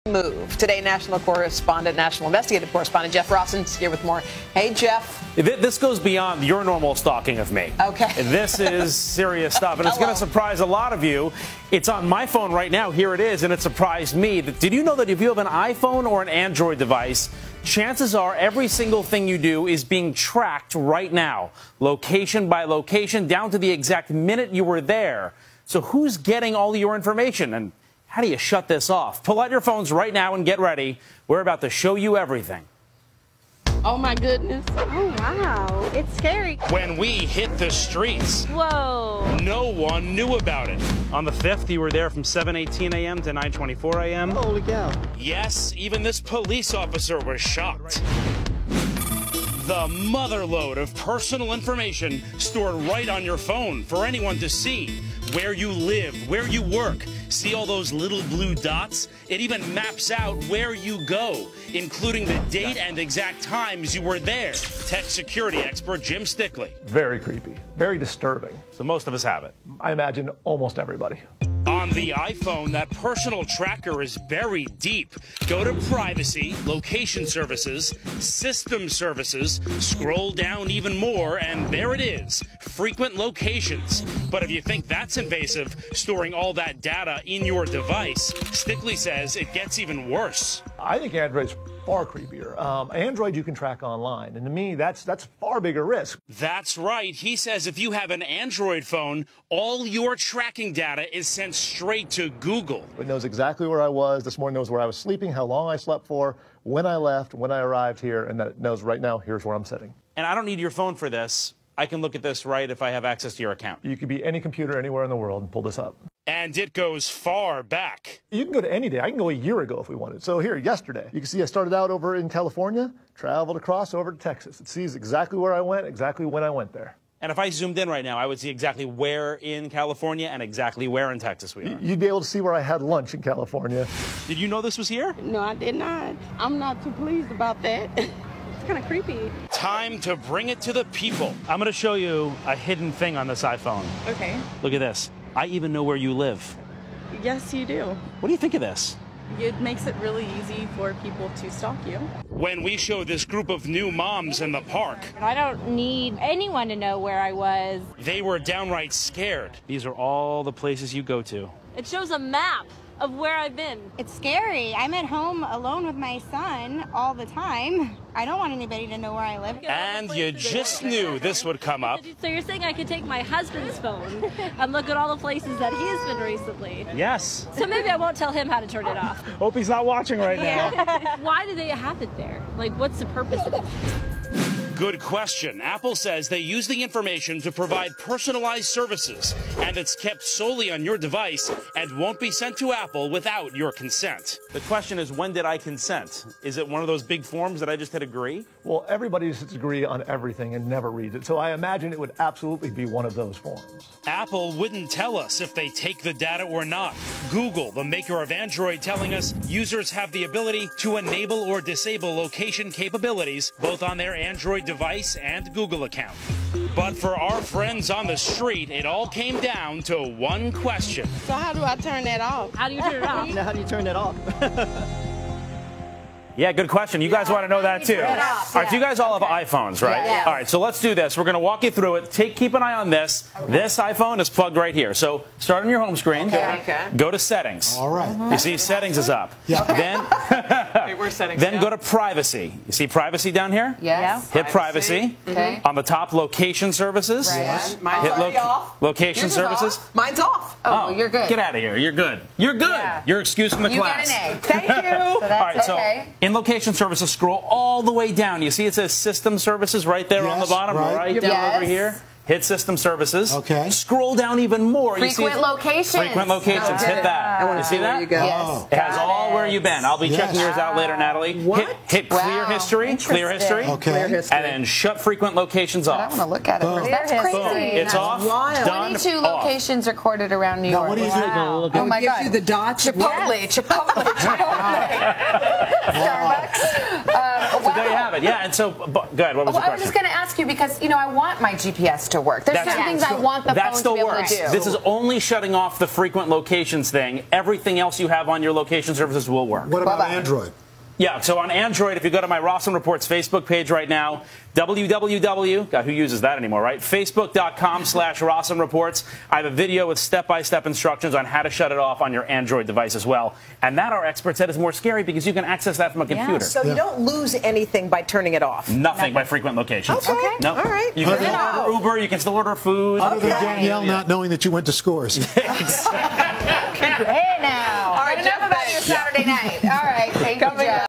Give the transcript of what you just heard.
Move. Today, national investigative correspondent Jeff Rosson's here with more. Hey, Jeff. This goes beyond your normal stalking of me. Okay. This is serious stuff, and it's going to surprise a lot of you. It's on my phone right now. Here it is, and it surprised me. Did you know that if you have an iPhone or an Android device, chances are every single thing you do is being tracked right now, location by location, down to the exact minute you were there. So who's getting all your information, and how do you shut this off? Pull out your phones right now and get ready. We're about to show you everything. Oh my goodness. Oh wow, it's scary. When we hit the streets, Whoa. no one knew about it. On the 5th, you were there from 7:18 a.m. to 9:24 a.m. Holy cow. Yes, even this police officer was shocked. The motherload of personal information stored right on your phone for anyone to see. Where you live, where you work. See all those little blue dots? It even maps out where you go, including the date and exact times you were there. Tech security expert Jim Stickley. Very creepy. Very disturbing. So most of us have it. I imagine almost everybody. On the iPhone, that personal tracker is buried deep. Go to Privacy, Location Services, System Services, scroll down even more, and there it is, Frequent Locations. But if you think that's invasive, storing all that data in your device, Stickley says it gets even worse. I think Android's far creepier. Android you can track online, and to me, that's far bigger risk. That's right. He says if you have an Android phone, all your tracking data is sent straight to Google. It knows exactly where I was. This morning knows where I was sleeping, how long I slept for, when I left, when I arrived here, and that it knows right now here's where I'm sitting. And I don't need your phone for this. I can look at this right if I have access to your account. You could be any computer anywhere in the world and pull this up. And it goes far back. You can go to any day. I can go a year ago if we wanted. So here, yesterday, you can see I started out over in California, traveled across over to Texas. It sees exactly where I went, exactly when I went there. And if I zoomed in right now, I would see exactly where in California and exactly where in Texas we are. You'd be able to see where I had lunch in California. Did you know this was here? No, I did not. I'm not too pleased about that. It's kind of creepy. Time to bring it to the people. I'm going to show you a hidden thing on this iPhone. Okay. Look at this. I even know where you live. Yes, you do. What do you think of this? It makes it really easy for people to stalk you. When we show this group of new moms in the park, I don't need anyone to know where I was. they were downright scared. These are all the places you go to. It shows a map of where I've been. It's scary. I'm at home alone with my son all the time. I don't want anybody to know where I live. And you just knew this would come up. So you're saying I could take my husband's phone and look at all the places that he's been recently? Yes. So maybe I won't tell him how to turn it off. Hope he's not watching right now. Why do they have it there? Like, what's the purpose of it? Good question. Apple says they use the information to provide personalized services, and it's kept solely on your device and won't be sent to Apple without your consent. The question is, when did I consent? Is it one of those big forms that I just hit agree? Well, everybody just agree on everything and never reads it. So I imagine it would absolutely be one of those forms. Apple wouldn't tell us if they take the data or not. Google, the maker of Android, telling us users have the ability to enable or disable location capabilities both on their Android device and Google account. But for our friends on the street, it all came down to one question. So how do I turn that off? How do you turn it off? How do you turn that off? Yeah, good question. You guys want to know that too. All right, so you guys all have iPhones, right? Yeah. All right, so let's do this. We're going to walk you through it. Keep an eye on this. This iPhone is plugged right here. So start on your home screen. Okay. Go to Settings. All right. You see Settings is up. Yeah. Then, Where's Settings? then go to Privacy. You see Privacy down here? Yes. Hit Privacy. Okay. On the top, Location Services. Right. Mine's Hit already off. Location Yours is Services. off. Mine's off. Oh, well, you're good. Get out of here. You're good. You're good. Yeah. You're excused from the You class. get an A. Thank you. All right, so okay. in Location Services, scroll all the way down. You see it says System Services right there on the bottom, right down Yes. over here. Hit System Services. Okay. Scroll down even more. Frequent locations. Frequent locations. Oh, Hit that. I want You to see see where that? you go. Yes. It has all where you've been. I'll be checking yours out later, Natalie. What? Hit Clear History. Clear History. Okay. Clear history. And then shut Frequent Locations I off. want to look at it. Boom. That's Boom. crazy. Boom. It's off. Wild. Done. 22 Off. locations recorded around New Now, York. what do you think? Wow. Oh my God. the dots. Chipotle. Starbucks. So there you have it. it. Yeah, and so, go ahead. What was the question? I was just going to ask you because, you know, I want my GPS to work. There's some things I want the phone to be able to do. This is only shutting off the frequent locations thing. Everything else you have on your location services will work. What about Android? Yeah, so on Android, if you go to my Rosslyn Reports Facebook page right now, www, God, who uses that anymore, right? Facebook.com/Rosslyn Reports. I have a video with step-by-step instructions on how to shut it off on your Android device as well. And that, our expert said, is more scary because you can access that from a computer. So you don't lose anything by turning it off? Nothing by frequent locations. Okay. No. All right. You can still order Uber, you can still order food. Other than Danielle not knowing that you went to Scores. Hey now. All right, enough about your Saturday night. All right, thank you, Jeff.